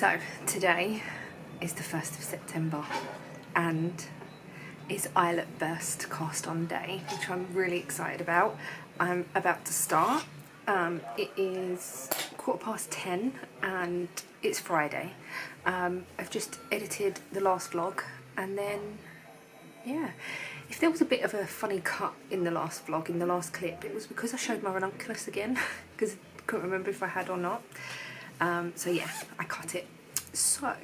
So today is the 1st of September and it's Eyelet Burst cast on day, which I'm really excited about. I'm about to start. It is 10:15 and it's Friday. I've just edited the last vlog and then, yeah. If there was a bit of a funny cut in the last vlog, in the last clip, it was because I showed my ranunculus again because I couldn't remember if I had or not. So yeah, I cut it. So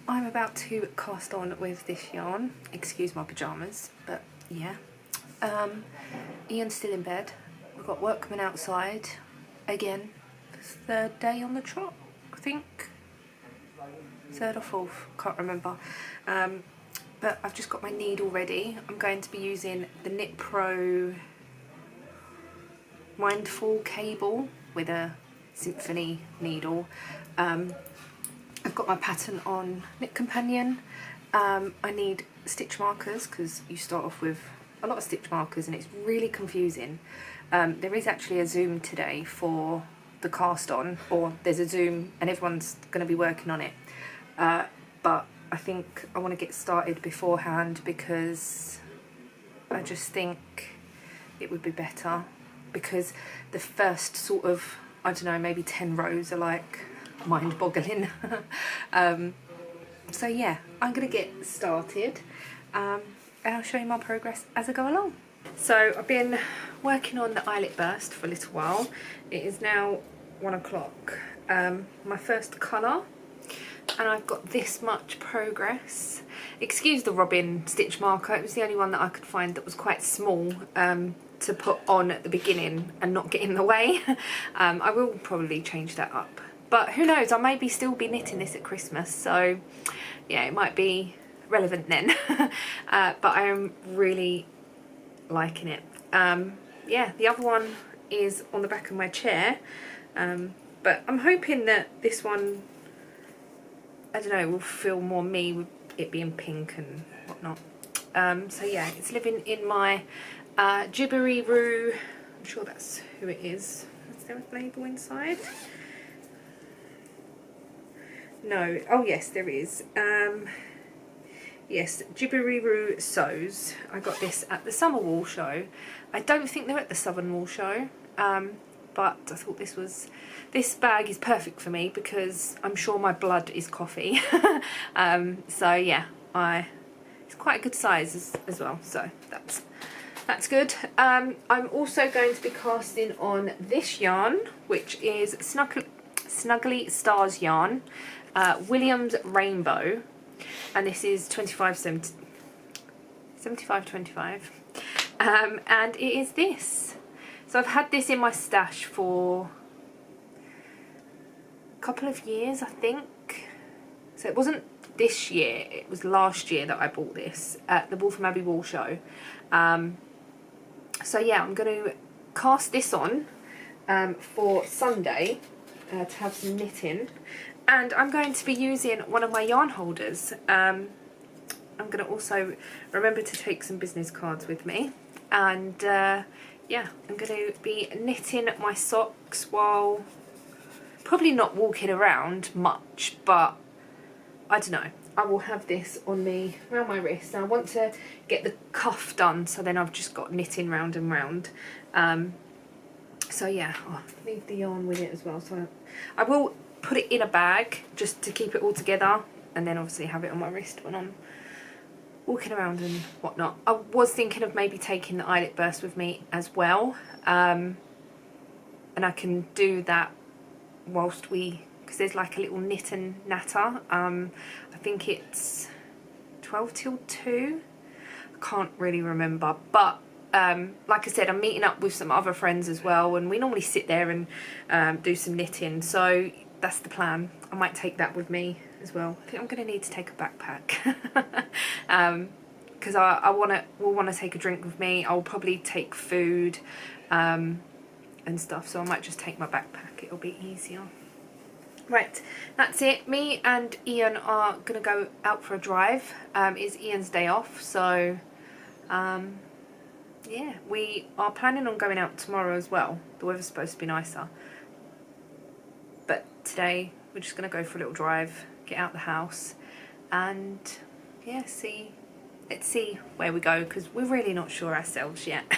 I'm about to cast on with this yarn. Excuse my pyjamas, but yeah. Ian's still in bed. We've got workmen outside again. Third day on the trot, I think. Third or fourth, can't remember. But I've just got my needle ready. I'm going to be using the Knit Pro Mindful cable with a Symphony needle. I've got my pattern on Knit Companion. I need stitch markers because you start off with a lot of stitch markers and it's really confusing. There is actually a Zoom today for the cast on, or there's a Zoom and everyone's going to be working on it. But I think I want to get started beforehand because I just think it would be better, because the first sort of, I don't know, maybe 10 rows are like mind-boggling. So yeah, I'm gonna get started and I'll show you my progress as I go along. So I've been working on the Eyelet Burst for a little while. It is now 1 o'clock. My first colour, and I've got this much progress. Excuse the Robin stitch marker, it was the only one that I could find that was quite small to put on at the beginning and not get in the way. I will probably change that up, but who knows, I may still be knitting this at Christmas, so yeah, it might be relevant then. But I am really liking it. Yeah, the other one is on the back of my chair, but I'm hoping that this one, I don't know, will feel more me with it being pink and whatnot. So yeah, it's living in my Gibberee-Roo, I'm sure that's who it is. Is there a label inside? No, oh yes there is. Yes, Gibberee-Roo Sews. I got this at the Summer Wool Show. I don't think they're at the Southern Wool Show, but I thought this bag is perfect for me because I'm sure my blood is coffee. So yeah, it's quite a good size as well, so that's good. I'm also going to be casting on this yarn, which is Snuggly Stars yarn, Williams Rainbow, and this is 75/25, and it is this. So I've had this in my stash for a couple of years, I think. So it wasn't this year, it was last year that I bought this at the Waltham Abbey Wool Show. So yeah, I'm going to cast this on for Sunday to have some knitting, and I'm going to be using one of my yarn holders. I'm going to also remember to take some business cards with me, and yeah, I'm going to be knitting my socks while probably not walking around much, but I don't know, I will have this on me around my wrist. And I want to get the cuff done, so then I've just got knitting round and round. So yeah, I'll leave the yarn with it as well. So I will put it in a bag just to keep it all together, and then obviously have it on my wrist when I'm walking around and whatnot. I was thinking of maybe taking the Eyelet Burst with me as well, and I can do that whilst because there's like a little knit and natter. I think it's 12 till 2. I can't really remember, but like I said, I'm meeting up with some other friends as well, and we normally sit there and do some knitting, so that's the plan. I might take that with me as well. I think I'm going to need to take a backpack because we'll want to take a drink with me. I'll probably take food and stuff, so I might just take my backpack, it'll be easier. Right, that's it. Me and Ian are going to go out for a drive. It's Ian's day off, so yeah, we are planning on going out tomorrow as well. The weather's supposed to be nicer, but today we're just going to go for a little drive, get out the house, and yeah, let's see where we go, because we're really not sure ourselves yet.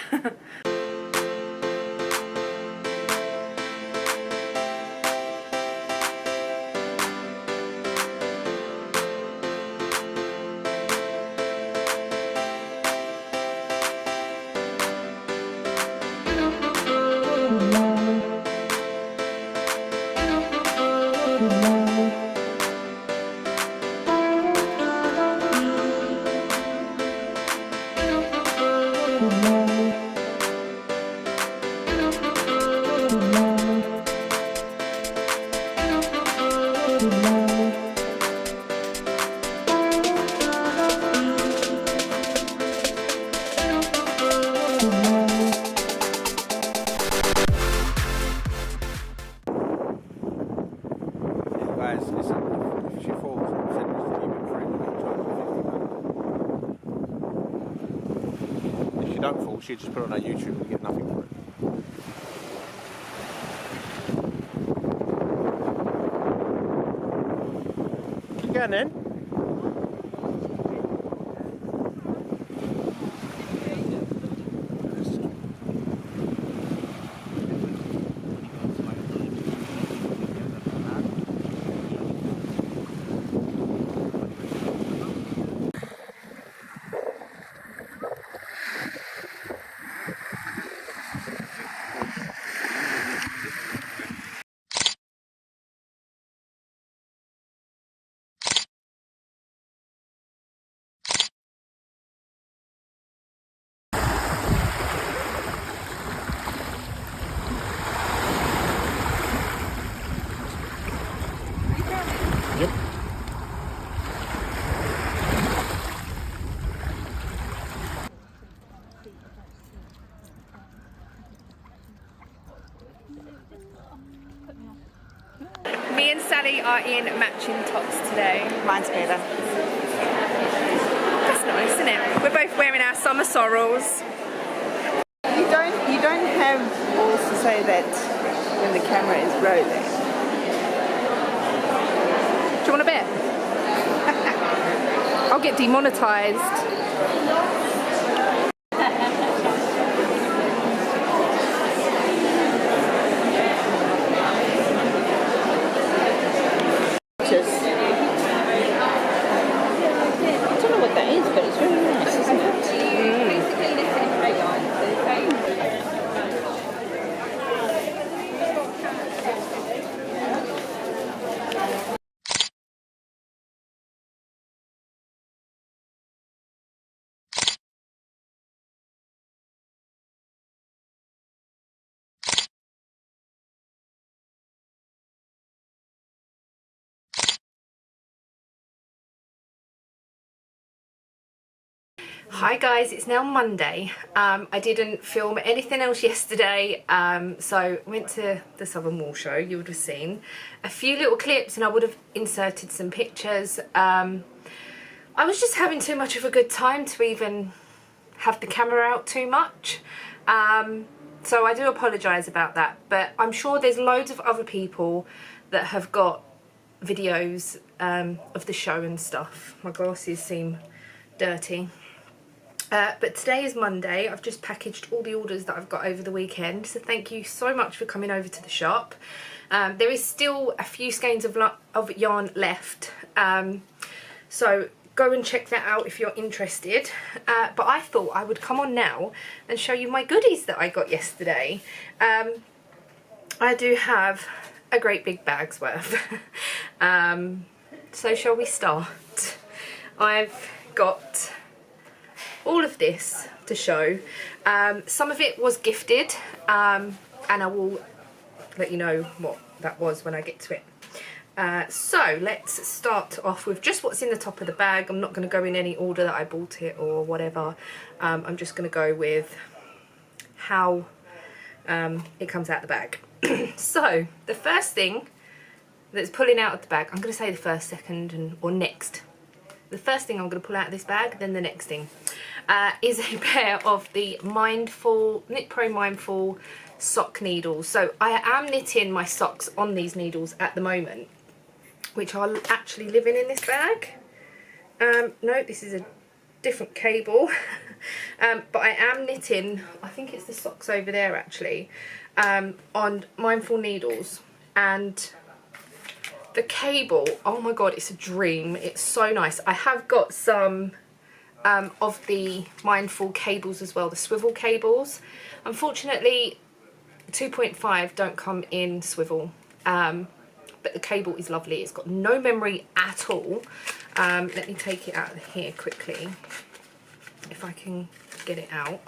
Guys, listen, if she falls, send us to you free. If she don't fall, she'll just put it on our YouTube and get nothing for it. Keep going then. Yep. Me and Sally are in matching tops today. Mine's better. That's nice, isn't it? We're both wearing our summer sorrels. You don't have balls to say that when the camera is rolling. Do you want a bit? I'll get demonetized. I don't know what that is, but it's really nice, isn't it? Hi guys, it's now Monday. I didn't film anything else yesterday, so went to the Southern Wall show. You would have seen a few little clips and I would have inserted some pictures. I was just having too much of a good time to even have the camera out too much, so I do apologise about that, but I'm sure there's loads of other people that have got videos of the show and stuff. My glasses seem dirty. But today is Monday. I've just packaged all the orders that I've got over the weekend, so thank you so much for coming over to the shop. There is still a few skeins of yarn left, so go and check that out if you're interested. But I thought I would come on now and show you my goodies that I got yesterday. I do have a great big bag's worth. So shall we start? I've got all of this to show. Some of it was gifted, and I will let you know what that was when I get to it. So let's start off with just what's in the top of the bag. I'm not going to go in any order that I bought it or whatever. I'm just going to go with how it comes out the bag. So the first thing that's pulling out of the bag, I'm going to say the first, second, or next. The first thing I'm going to pull out of this bag, then the next thing, is a pair of the Knit Pro Mindful sock needles. So I am knitting my socks on these needles at the moment. which are actually living in this bag. No, this is a different cable. But I am knitting, I think it's the socks over there actually, on Mindful Needles. And the cable, oh my god, it's a dream. It's so nice. I have got some of the Mindful cables as well, the swivel cables. Unfortunately, 2.5 don't come in swivel, but the cable is lovely. It's got no memory at all. Let me take it out of here quickly, if I can get it out.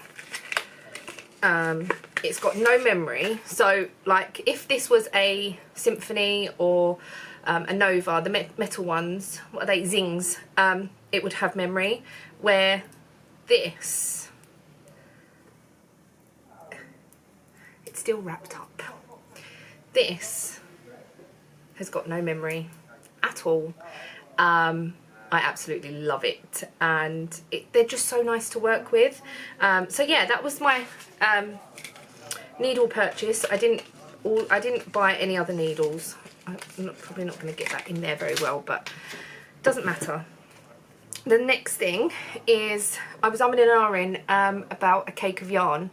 It's got no memory, so like if this was a Symphony or a Nova, the metal ones, what are they, Zings, it would have memory, where this, it's still wrapped up. This has got no memory at all. I absolutely love it, and they're just so nice to work with. So yeah, that was my needle purchase. I didn't buy any other needles. I'm probably not going to get that in there very well, but it doesn't matter. The next thing is, I was umming and ahhing about a cake of yarn,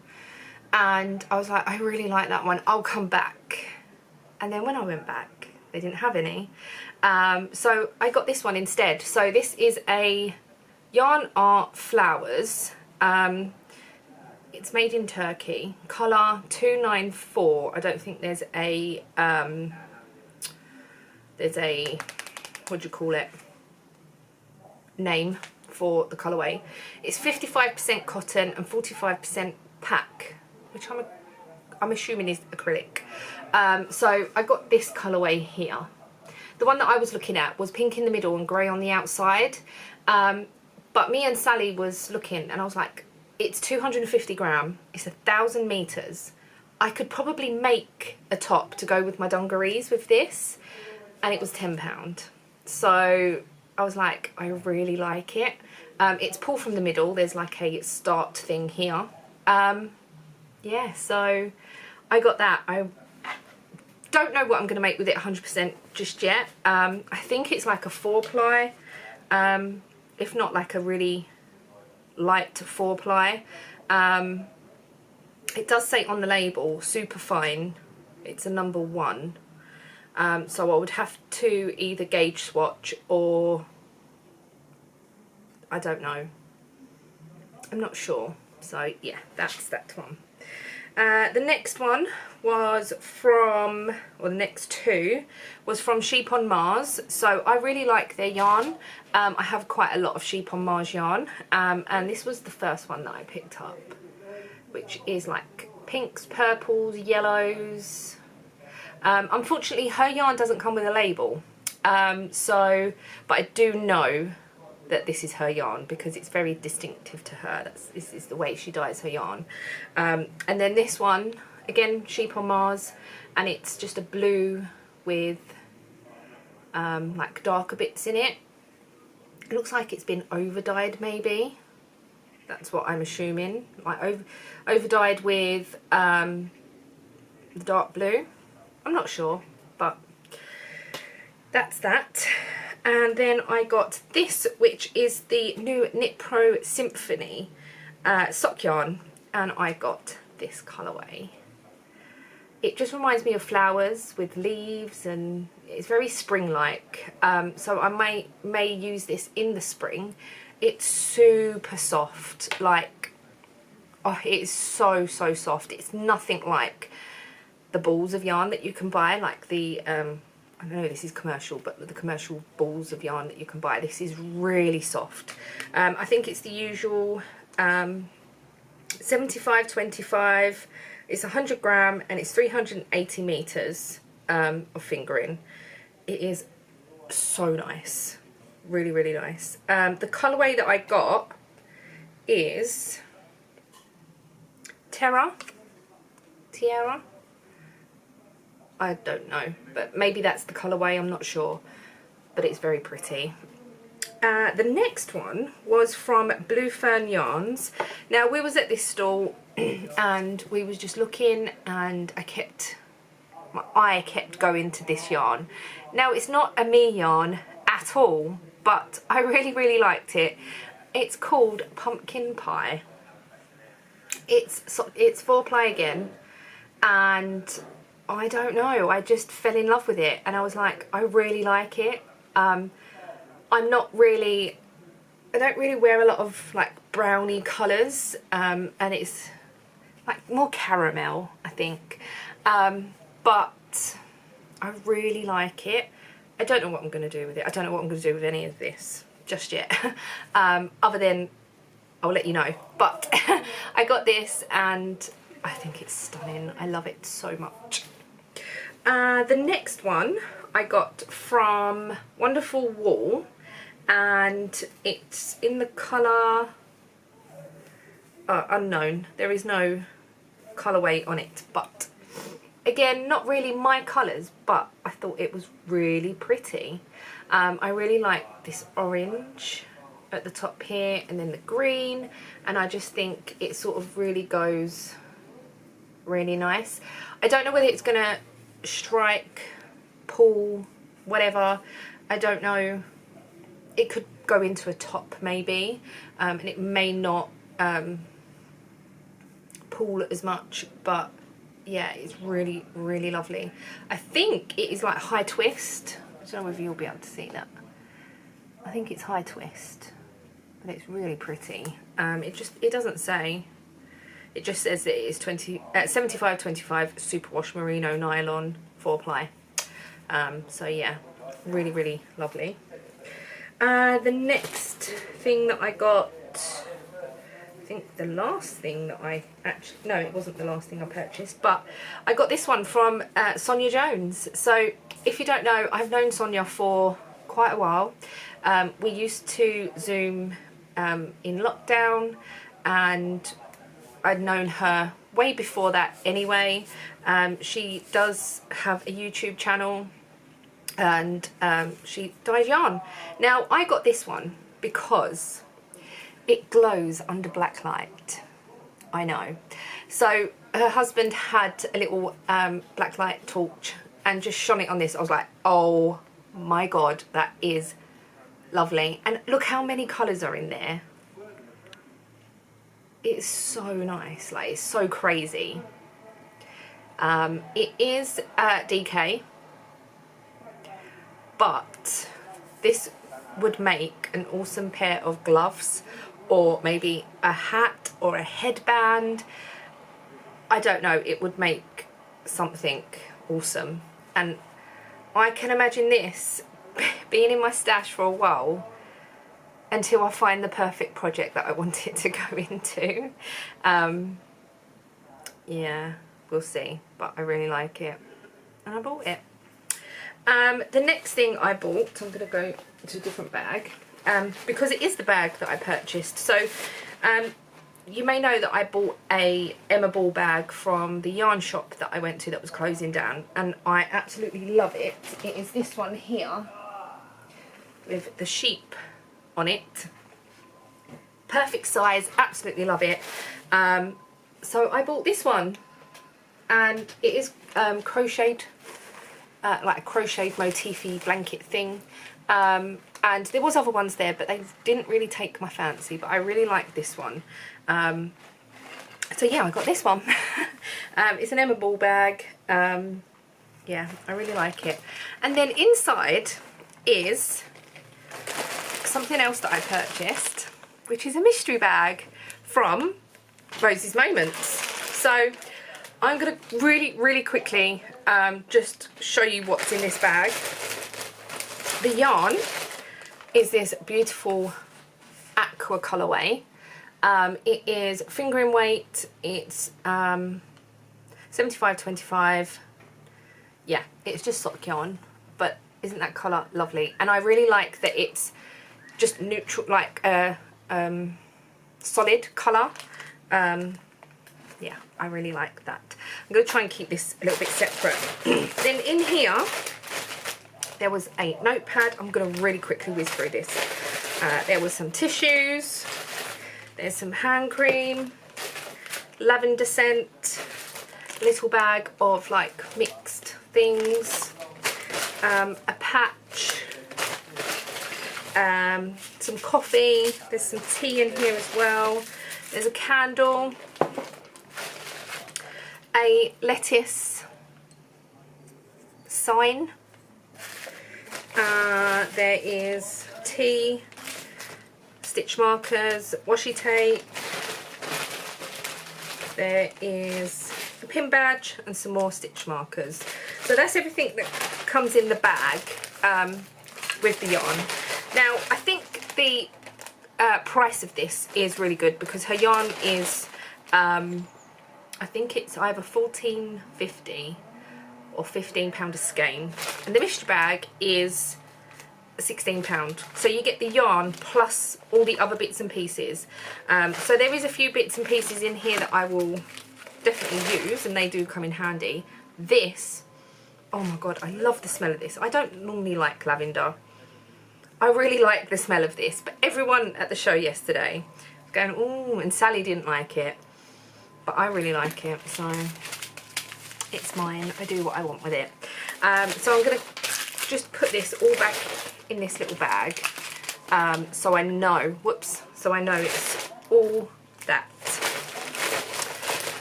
and I was like, I really like that one, I'll come back. And then when I went back, they didn't have any. So I got this one instead. So this is a Yarn Art Flowers. It's made in Turkey. Colour 294. I don't think there's a what do you call it, name for the colourway. It's 55% cotton and 45% pack, which I'm assuming is acrylic. So I got this colourway here. The one that I was looking at was pink in the middle and grey on the outside. But me and Sally was looking, and I was like, it's 250 gram, it's 1,000 meters. I could probably make a top to go with my dungarees with this, and it was £10. So I was like, I really like it. It's pull from the middle. There's like a start thing here. Yeah, so I got that. I don't know what I'm going to make with it 100% just yet. I think it's like a 4-ply, if not like a really light 4-ply. It does say on the label super fine. It's a number 1. So I would have to either gauge swatch or I don't know. I'm not sure. So yeah, that's that one. The next one was from, or the next two, was from Sheep on Mars. So I really like their yarn. I have quite a lot of Sheep on Mars yarn. And this was the first one that I picked up, which is like pinks, purples, yellows. Unfortunately, her yarn doesn't come with a label. But I do know that this is her yarn because it's very distinctive to her. This is the way she dyes her yarn. And then this one, again, Sheep on Mars, and it's just a blue with like darker bits in it. It looks like it's been over dyed, maybe. That's what I'm assuming. Like over dyed with the dark blue. I'm not sure, but that's that. And then I got this, which is the new Knit Pro Symphony sock yarn, and I got this colourway. It just reminds me of flowers with leaves, and it's very spring-like. So I may use this in the spring. It's super soft, like, oh, it is so soft. It's nothing like the balls of yarn that you can buy, like the I know this is commercial, but the commercial balls of yarn that you can buy. This is really soft. I think it's the usual 75-25. It's 100 gram and it's 380 meters of fingering. It is so nice, really nice. The colorway that I got is Tiara. I don't know, but maybe that's the colourway, I'm not sure, but it's very pretty. The next one was from Blue Fern Yarns. Now, we was at this stall and we was just looking, and I kept my eye kept going to this yarn. Now it's not a me yarn at all, but I really liked it. It's called Pumpkin Pie. It's 4-ply again, and I don't know, I just fell in love with it, and I was like, I really like it. I don't really wear a lot of like browny colours, and it's like more caramel, I think, but I really like it. I don't know what I'm going to do with it. I don't know what I'm going to do with any of this just yet, other than I'll let you know. But I got this and I think it's stunning. I love it so much. The next one I got from Wonderful Wool, and it's in the colour unknown. There is no colourway on it, but again, not really my colours, but I thought it was really pretty. I really like this orange at the top here, and then the green, and I just think it sort of really goes really nice. I don't know whether it's gonna strike, pull, whatever, I don't know. It could go into a top maybe, and it may not pull as much, but yeah, it's really lovely. I think it is like high twist. I don't know whether you'll be able to see that. I think it's high twist, but it's really pretty. It doesn't say. It just says that it is 75/25 superwash merino nylon 4-ply. So yeah, really lovely. The next thing that I got, I think the last thing that I actually, no, it wasn't the last thing I purchased, but I got this one from Sonia Jones. So if you don't know, I've known Sonia for quite a while. We used to Zoom in lockdown, and I'd known her way before that anyway. She does have a YouTube channel, and she dyes yarn. Now I got this one because it glows under black light. I know. So her husband had a little black light torch and just shone it on this. I was like, oh my god, that is lovely. And look how many colours are in there. It's so nice, like it's so crazy. It is DK, but this would make an awesome pair of gloves, or maybe a hat or a headband. I don't know, it would make something awesome. And I can imagine this being in my stash for a while until I find the perfect project that I want it to go into. Yeah, we'll see, but I really like it and I bought it. The next thing I bought, I'm going to go to a different bag, because it is the bag that I purchased. So you may know that I bought a Emma Ball bag from the yarn shop that I went to that was closing down, and I absolutely love it. It is this one here with the sheep on it. Perfect size, absolutely love it. So I bought this one, and it is crocheted, like a crocheted motify blanket thing. And there was other ones there, but they didn't really take my fancy, but I really like this one. So yeah, I got this one. It's an Emma Ball bag. Yeah, I really like it. And then inside is something else that I purchased, which is a mystery bag from Rosie's Moments. So I'm going to really quickly just show you what's in this bag. The yarn is this beautiful aqua colourway. It is fingering weight. It's 75/25. Yeah, it's just sock yarn, but isn't that colour lovely? And I really like that it's just neutral, like a solid colour. Yeah, I really like that. I'm going to try and keep this a little bit separate. Then in here there was a notepad. I'm going to really quickly whiz through this. There was some tissues, there's some hand cream, lavender scent, little bag of like mixed things, a patch, some coffee, there's some tea in here as well, there's a candle, a lettuce sign, there is tea, stitch markers, washi tape, there is a pin badge and some more stitch markers. So that's everything that comes in the bag with the yarn. Now I think the price of this is really good because her yarn is I think it's either $14.50 or £15 a skein, and the mystery bag is £16. So you get the yarn plus all the other bits and pieces. So there is a few bits and pieces in here that I will definitely use, and they do come in handy. This, oh my god, I love the smell of this. I don't normally like lavender. I really like the smell of this, but everyone at the show yesterday was going, ooh, and Sally didn't like it. But I really like it, so it's mine. I do what I want with it. So I'm going to just put this all back in this little bag, so I know, so I know it's all that.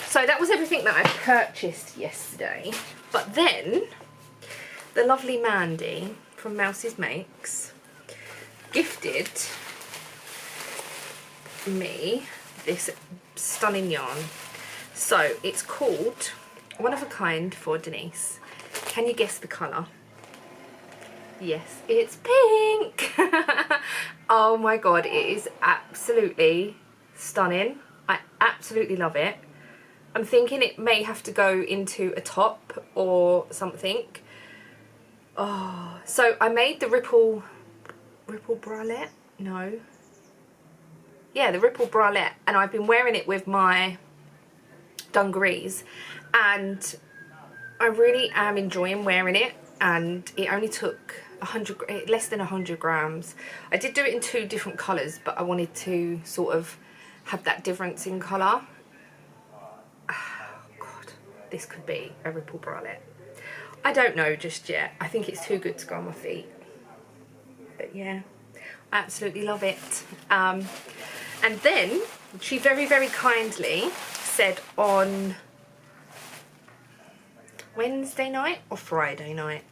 So that was everything that I purchased yesterday. But then, the lovely Mandy from Mouse's Makes gifted me this stunning yarn. So it's called One of a Kind for Denise. Can you guess the colour? Yes, it's pink. Oh my god, it is absolutely stunning. I absolutely love it. I'm thinking it may have to go into a top or something. Oh, so I made the ripple bralette? No. Yeah, the ripple bralette, and I've been wearing it with my dungarees, and I really am enjoying wearing it, and it only took less than 100 grams. I did do it in 2 different colours, but I wanted to sort of have that difference in colour. Oh god, this could be a ripple bralette. I don't know just yet. I think it's too good to go on my feet. But yeah, I absolutely love it. And then she very, very kindly said on Wednesday night or Friday night,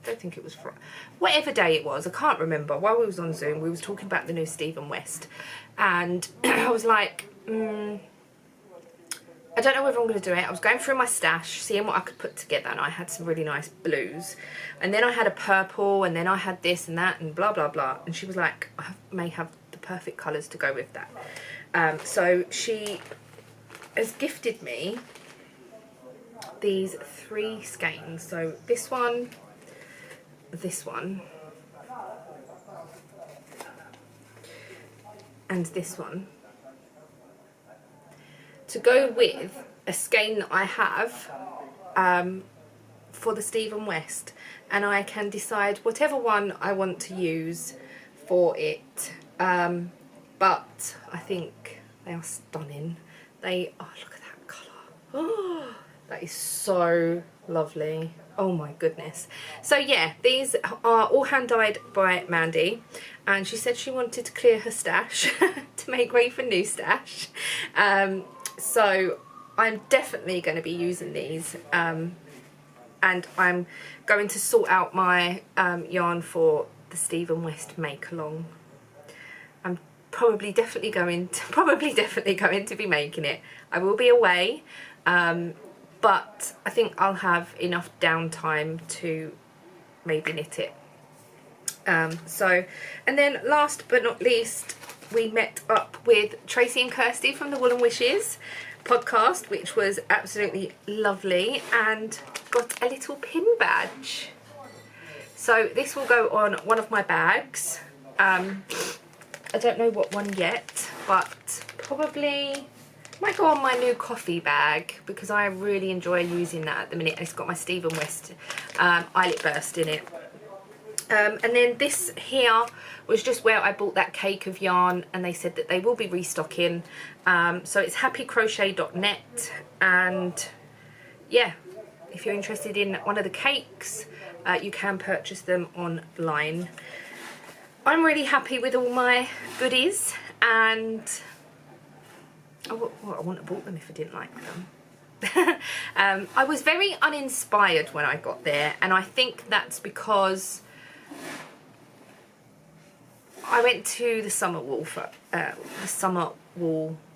I don't think it was Friday, whatever day it was, I can't remember. While we was on Zoom, we was talking about the new Stephen West, and I was like, I don't know whether I'm going to do it. I was going through my stash, seeing what I could put together, and I had some really nice blues, and then I had a purple, and then I had this and that, and blah blah blah. And she was like, I may have the perfect colours to go with that. So she has gifted me these 3 skeins. So this one, and this one, to go with a skein that I have for the Stephen West, and I can decide whatever one I want to use for it. But I think they are stunning. They, oh, look at that colour. Oh, that is so lovely. Oh my goodness. So yeah, these are all hand dyed by Mandy, and she said she wanted to clear her stash to make way for new stash. So I'm definitely going to be using these, and I'm going to sort out my yarn for the Stephen West make along. I'm probably definitely going to be making it. I will be away, but I think I'll have enough downtime to maybe knit it. So, and then last but not least, we met up with Tracy and Kirsty from the Wool and Wishes podcast, which was absolutely lovely, and got a little pin badge. So this will go on one of my bags. I don't know what one yet, but probably might go on my new coffee bag, because I really enjoy using that at the minute. It's got my Stephen West eyelet burst in it. And then this here was just where I bought that cake of yarn, and they said that they will be restocking. So it's happycrochet.net, and yeah, if you're interested in one of the cakes, you can purchase them online. I'm really happy with all my goodies, and I wouldn't have bought them if I didn't like them. I was very uninspired when I got there, and I think that's because I went to the Summer Wall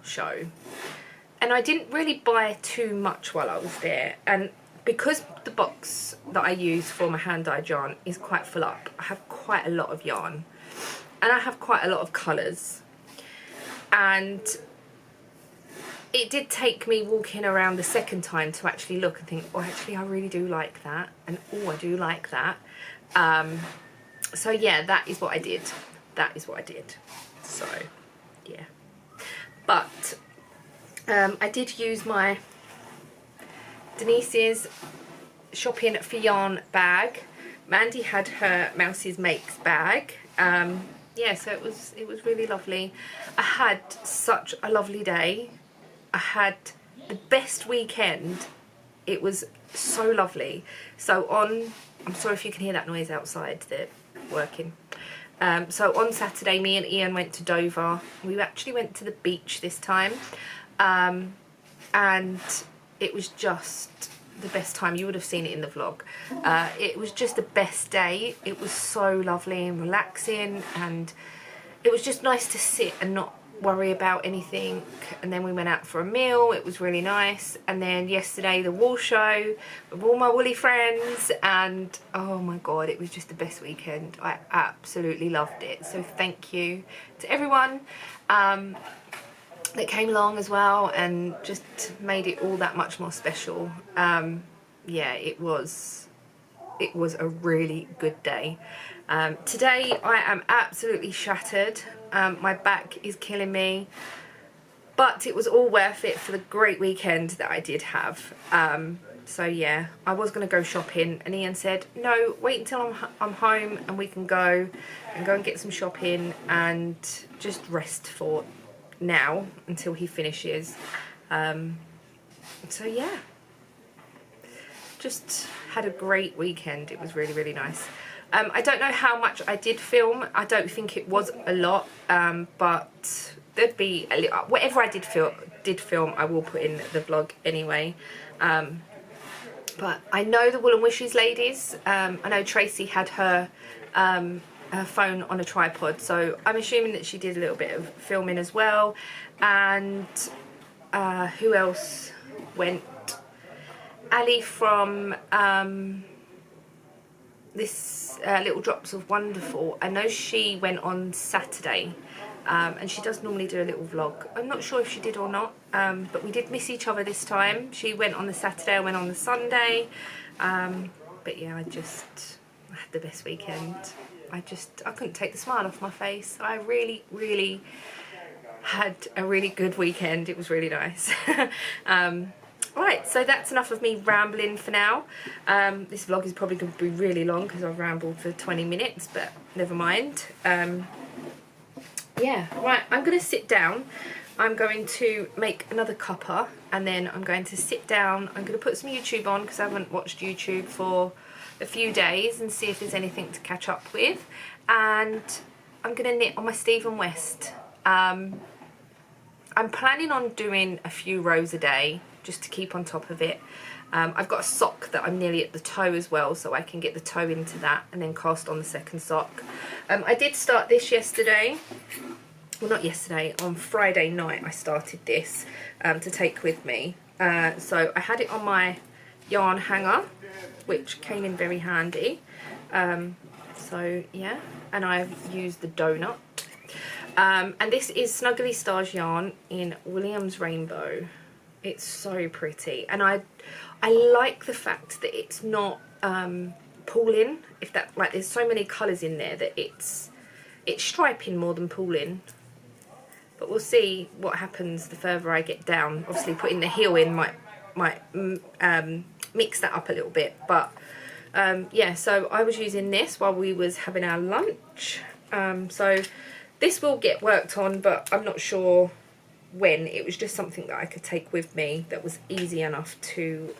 show, and I didn't really buy too much while I was there. And because the box that I use for my hand-dyed yarn is quite full up, I have quite a lot of yarn, and I have quite a lot of colours, and it did take me walking around the second time to actually look and think, oh, actually I really do like that, and oh, I do like that. So yeah, that is what I did. That is what I did. So yeah, but I did use my Denise's shopping for yarn bag. Mandy had her Mouse's Makes bag. Yeah, so it was really lovely. I had such a lovely day. I had the best weekend. It was so lovely. So I'm sorry if you can hear that noise outside, they're working. So on Saturday, me and Ian went to Dover. We actually went to the beach this time, and it was just the best time. You would have seen it in the vlog. It was just the best day. It was so lovely and relaxing, and it was just nice to sit and not worry about anything. And then we went out for a meal. It was really nice. And then yesterday, the wool show with all my woolly friends, and oh my god, it was just the best weekend. I absolutely loved it. So thank you to everyone that came along as well, and just made it all that much more special. Yeah, it was a really good day. Today I am absolutely shattered. My back is killing me, but it was all worth it for the great weekend that I did have. So yeah, I was going to go shopping, and Ian said, no, wait until I'm home and we can go and get some shopping and just rest for now until he finishes. So yeah, just had a great weekend. It was really, really nice. I don't know how much I did film. I don't think it was a lot, but there'd be a little, whatever I did film, I will put in the vlog anyway. But I know the Wool and Wishes ladies. I know Tracy had her phone on a tripod, so I'm assuming that she did a little bit of filming as well. And who else went? Ali from this Little Drops of Wonderful. I know she went on Saturday, and she does normally do a little vlog. I'm not sure if she did or not, but we did miss each other this time. She went on the Saturday, I went on the Sunday. But yeah, I had the best weekend. I couldn't take the smile off my face. I really, really had a really good weekend. It was really nice. Right, so that's enough of me rambling for now. This vlog is probably going to be really long because I've rambled for 20 minutes, but never mind. Yeah, right, I'm going to sit down. I'm going to make another cuppa, and then I'm going to sit down. I'm going to put some YouTube on because I haven't watched YouTube for a few days, and see if there's anything to catch up with. And I'm going to knit on my Stephen West. I'm planning on doing a few rows a day, just to keep on top of it. I've got a sock that I'm nearly at the toe as well, so I can get the toe into that and then cast on the second sock. I did start this yesterday. Well, not yesterday, on Friday night I started this to take with me. So I had it on my yarn hanger, which came in very handy. So yeah, and I've used the donut. And this is Snuggly Stars yarn in Williams Rainbow. It's so pretty, and I like the fact that it's not pooling. If that, like, there's so many colours in there that it's striping more than pooling. But we'll see what happens the further I get down. Obviously, putting the heel in might mix that up a little bit. But yeah, so I was using this while we was having our lunch. So this will get worked on, but I'm not sure when. It was just something that I could take with me that was easy enough to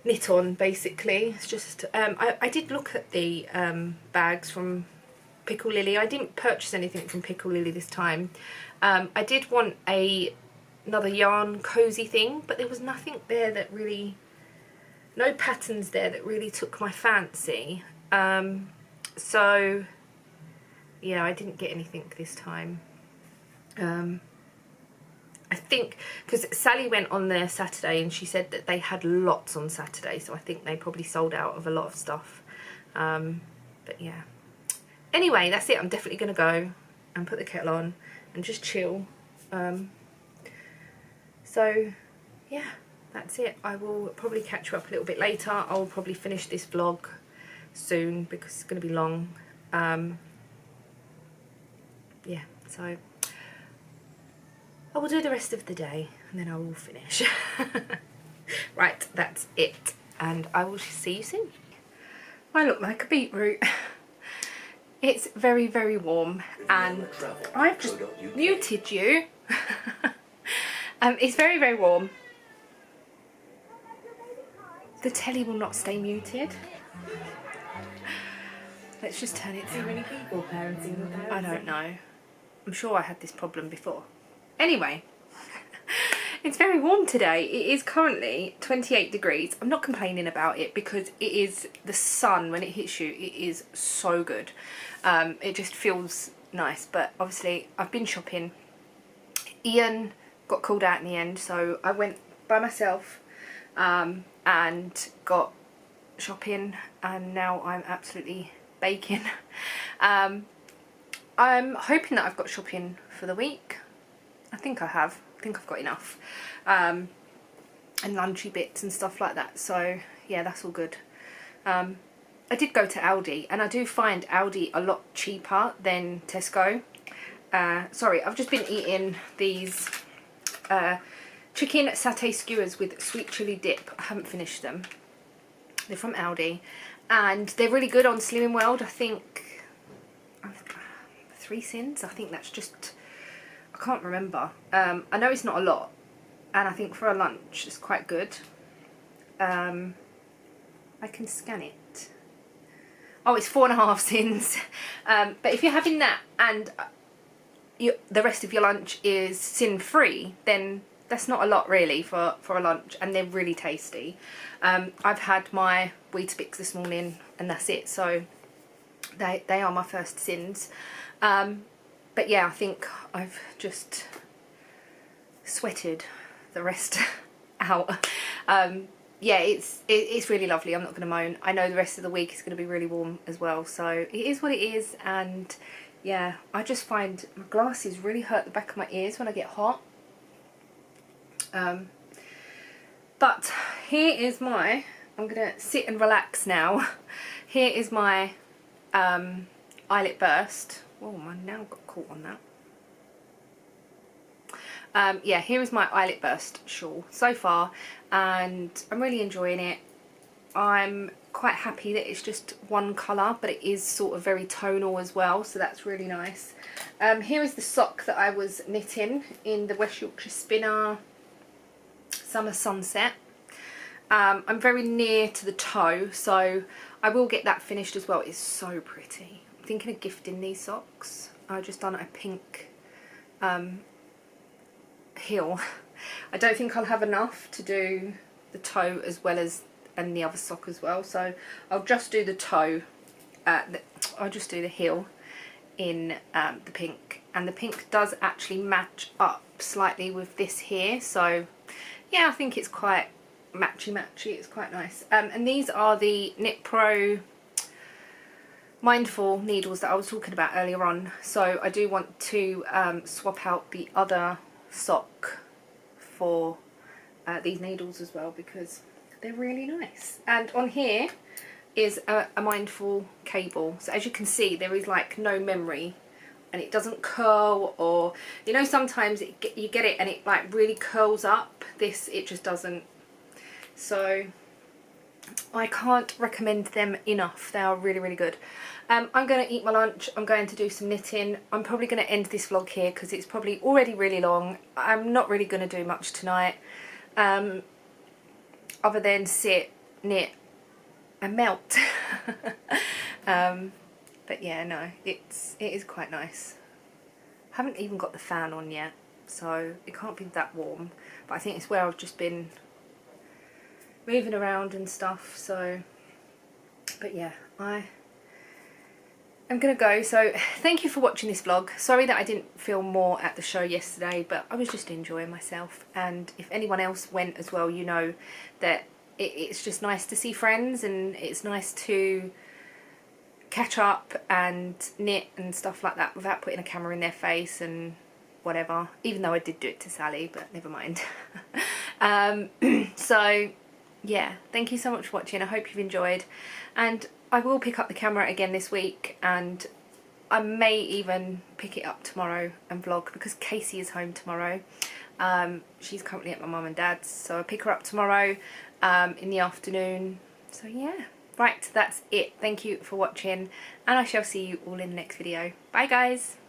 knit on, basically. It's just I did look at the bags from Pickle Lily. I didn't purchase anything from Pickle Lily this time. I did want another yarn cozy thing, but there was nothing there that really, no patterns there that really took my fancy. So yeah, I didn't get anything this time. I think because Sally went on there Saturday and she said that they had lots on Saturday, so I think they probably sold out of a lot of stuff. But yeah, anyway, that's it. I'm definitely gonna go and put the kettle on and just chill. So yeah, that's it. I will probably catch you up a little bit later. I'll probably finish this vlog soon because it's going to be long. Yeah, so I will do the rest of the day and then I will finish. Right, that's it, and I will see you soon. I look like a beetroot. It's very, very warm and I've just muted you. It's very, very warm. The telly will not stay muted. Let's just turn it down. Many people parenting. I don't know. I'm sure I had this problem before. Anyway, it's very warm today. It is currently 28 degrees. I'm not complaining about it because it is the sun when it hits you. It is so good. It just feels nice. But obviously, I've been shopping. Ian got called out in the end, so I went by myself and got shopping, and now I'm absolutely baking. I'm hoping that I've got shopping for the week. I think I have. I think I've got enough. And lunchy bits and stuff like that. So yeah, that's all good. I did go to Aldi, and I do find Aldi a lot cheaper than Tesco. Sorry, I've just been eating these chicken satay skewers with sweet chilli dip. I haven't finished them. They're from Aldi and they're really good on Slimming World. I think 3 cents. I think that's just, I can't remember. I know it's not a lot, and I think for a lunch it's quite good. I can scan it. Oh, it's 4.5 cents. But if you're having that and the rest of your lunch is sin free, then that's not a lot really for a lunch, and they're really tasty. I've had my Weetabix this morning and that's it, so they are my first sins. But yeah, I think I've just sweated the rest out. Yeah, it's really lovely. I'm not going to moan. I know the rest of the week is going to be really warm as well, so it is what it is. And yeah, I just find my glasses really hurt the back of my ears when I get hot. But here is my, I'm gonna sit and relax now. Here is my eyelet burst. Oh, my nail got caught on that. Yeah, here is my eyelet burst shawl so far, and I'm really enjoying it. I'm quite happy that it's just one colour, but it is sort of very tonal as well, so that's really nice. Here is the sock that I was knitting in the West Yorkshire Spinner Summer Sunset. I'm very near to the toe, so I will get that finished as well. It's so pretty. I'm thinking of gifting these socks. I've just done a pink heel. I don't think I'll have enough to do the toe as well as and the other sock as well, so I'll just do the toe. I'll just do the heel in the pink, and the pink does actually match up slightly with this here, so yeah, I think it's quite matchy. It's quite nice. And these are the Knit Pro Mindful needles that I was talking about earlier on. So I do want to swap out the other sock for these needles as well, because they're really nice. And on here is a Mindful cable. So as you can see, there is like no memory, and it doesn't curl, or you know, sometimes you get it and it like really curls up. This, it just doesn't. So I can't recommend them enough. They are really, really good. I'm going to eat my lunch. I'm going to do some knitting. I'm probably going to end this vlog here because it's probably already really long. I'm not really going to do much tonight other than sit, knit and melt. But yeah, no, it is quite nice. I haven't even got the fan on yet, so it can't be that warm. But I think it's where I've just been moving around and stuff, so. But yeah, I'm gonna go. So thank you for watching this vlog. Sorry that I didn't film more at the show yesterday, but I was just enjoying myself. And if anyone else went as well, you know that it's just nice to see friends, and it's nice to catch up and knit and stuff like that without putting a camera in their face and whatever, even though I did do it to Sally, but never mind. So yeah, thank you so much for watching. I hope you've enjoyed, and I will pick up the camera again this week, and I may even pick it up tomorrow and vlog because Casey is home tomorrow. She's currently at my mum and dad's, so I'll pick her up tomorrow in the afternoon. So yeah. Right, that's it. Thank you for watching, and I shall see you all in the next video. Bye guys!